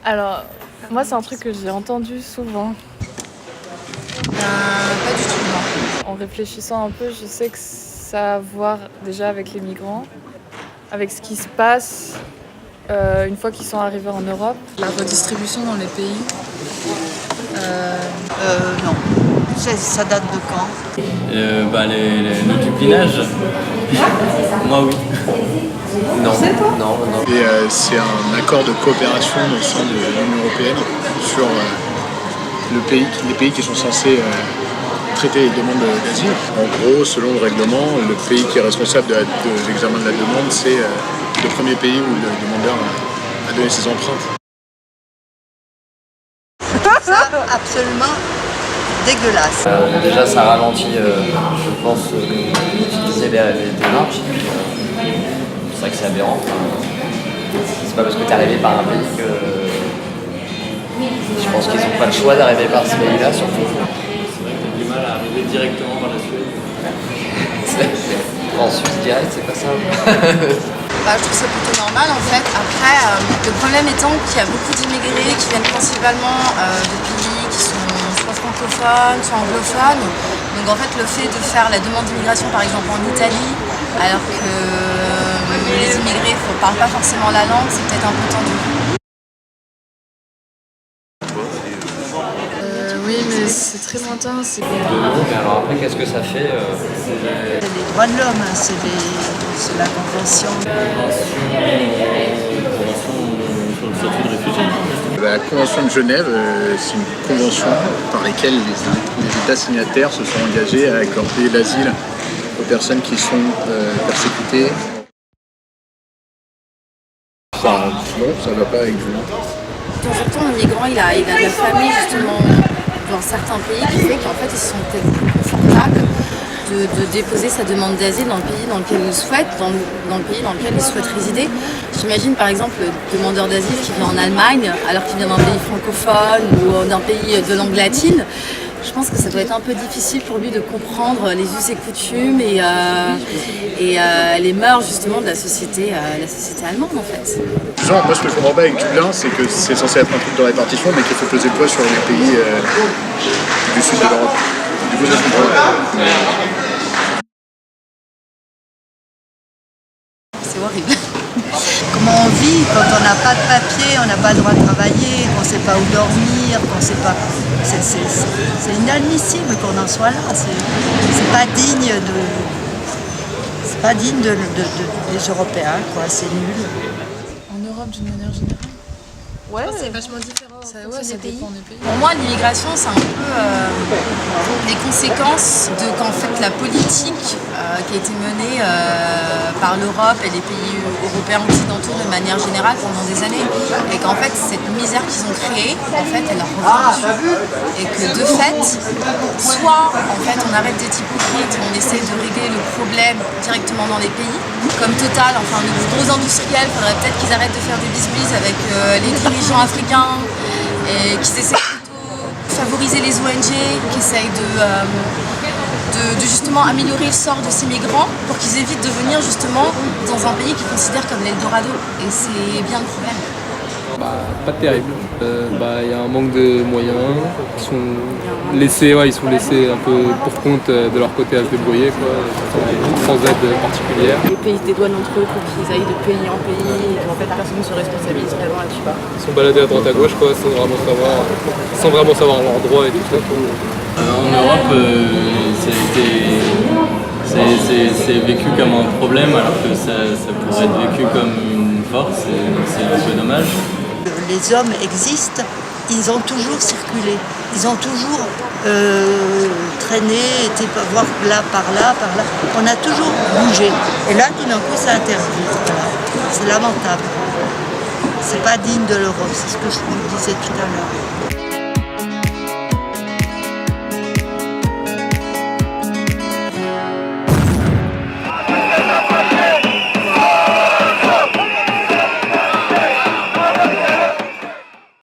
Alors, moi, c'est un truc que j'ai entendu souvent. Pas du tout, non. En réfléchissant un peu, je sais que ça a à voir déjà avec les migrants, avec ce qui se passe une fois qu'ils sont arrivés en Europe. La redistribution dans les pays. Non. Ça date de quand? Le cupinage. Moi oui. Non. Non. Et c'est un accord de coopération au sein de l'Union européenne sur les pays qui sont censés traiter les demandes d'asile. En gros, selon le règlement, le pays qui est responsable de l'examen de la demande, c'est le premier pays où le demandeur a donné ses empreintes. Ça, absolument dégueulasse. Déjà ça ralentit, je pense, d'utiliser les démarches. C'est vrai que c'est aberrant. C'est pas parce que tu es arrivé par un pays que. Je pense qu'ils n'ont pas le choix d'arriver par ce pays-là, surtout. C'est vrai que tu as du mal à arriver directement par la Suède. En Suisse direct, c'est pas ça. Je trouve ça plutôt normal en fait. Après, le problème étant qu'il y a beaucoup d'immigrés qui viennent principalement de pays qui sont soit francophones, soit anglophones. Donc en fait, le fait de faire la demande d'immigration par exemple en Italie, alors que les immigrés ne parlent pas forcément la langue, c'est peut-être un peu tendu. Oui, mais c'est très lointain. Mais alors après, qu'est-ce que ça fait Les droits de l'homme, c'est la convention. La Convention de Genève, c'est une convention par laquelle les États signataires se sont engagés à accorder l'asile aux personnes qui sont persécutées. Non, ça ne va pas avec vous. De temps en temps, un migrant, il a de la famille justement dans certains pays qui fait qu'en fait ils se sont peut-être plus confortables de déposer sa demande d'asile dans le pays dans lequel il souhaite, dans le pays dans lequel il souhaite résider. J'imagine par exemple le demandeur d'asile qui vient en Allemagne alors qu'il vient d'un pays francophone ou d'un pays de langue latine. Je pense que ça doit être un peu difficile pour lui de comprendre les us et coutumes et les mœurs justement de la société allemande en fait. Disons, moi ce que je comprends pas avec Dublin, c'est que c'est censé être un truc de répartition, mais qu'il faut peser le poids sur les pays du sud de l'Europe. Du coup, ça se comprend pas. C'est horrible. Comment on vit quand on n'a pas de papier, on n'a pas le droit de travailler, qu'on ne sait pas où dormir, qu'on sait pas. C'est inadmissible qu'on en soit là. C'est pas digne des Européens, quoi. C'est nul. En Europe, d'une manière générale. Ouais, C'est vachement différent. ça dépend des pays. Pour moi, l'immigration, c'est un peu les conséquences de qu'en fait la politique qui a été menée par l'Europe et les pays européens occidentaux de manière générale pendant des années, et qu'en fait cette misère qu'ils ont créée, en fait, elle leur revient dessus, et que de fait, soit en fait on arrête d'être hypocrite et on essaie de régler le problème directement dans les pays, comme Total, enfin nos gros industriels, il faudrait peut-être qu'ils arrêtent de faire des bisbis avec les dirigeants africains et qu'ils essaient plutôt de favoriser les ONG, qui essayent de justement améliorer le sort de ces migrants pour qu'ils évitent de venir justement dans un pays qu'ils considèrent comme l'Eldorado. Et c'est bien le problème. Pas terrible. Il y a un manque de moyens. Ils sont laissés un peu pour compte de leur côté à se débrouiller, quoi, sans aide particulière. Les pays se dédouanent entre eux pour qu'ils aillent de pays en pays et qu'en fait personne ne se responsabilise vraiment là-dessus. Ils sont baladés à droite à gauche, quoi, sans vraiment savoir leurs droits et tout ça, quoi. En Europe, c'est vécu comme un problème alors que ça pourrait être vécu comme une force, et c'est un peu dommage. Les hommes existent, ils ont toujours circulé, ils ont toujours traîné, été voir là, par là. On a toujours bougé. Et là, tout d'un coup, c'est interdit. Voilà. C'est lamentable. C'est pas digne de l'Europe, c'est ce que je vous disais tout à l'heure.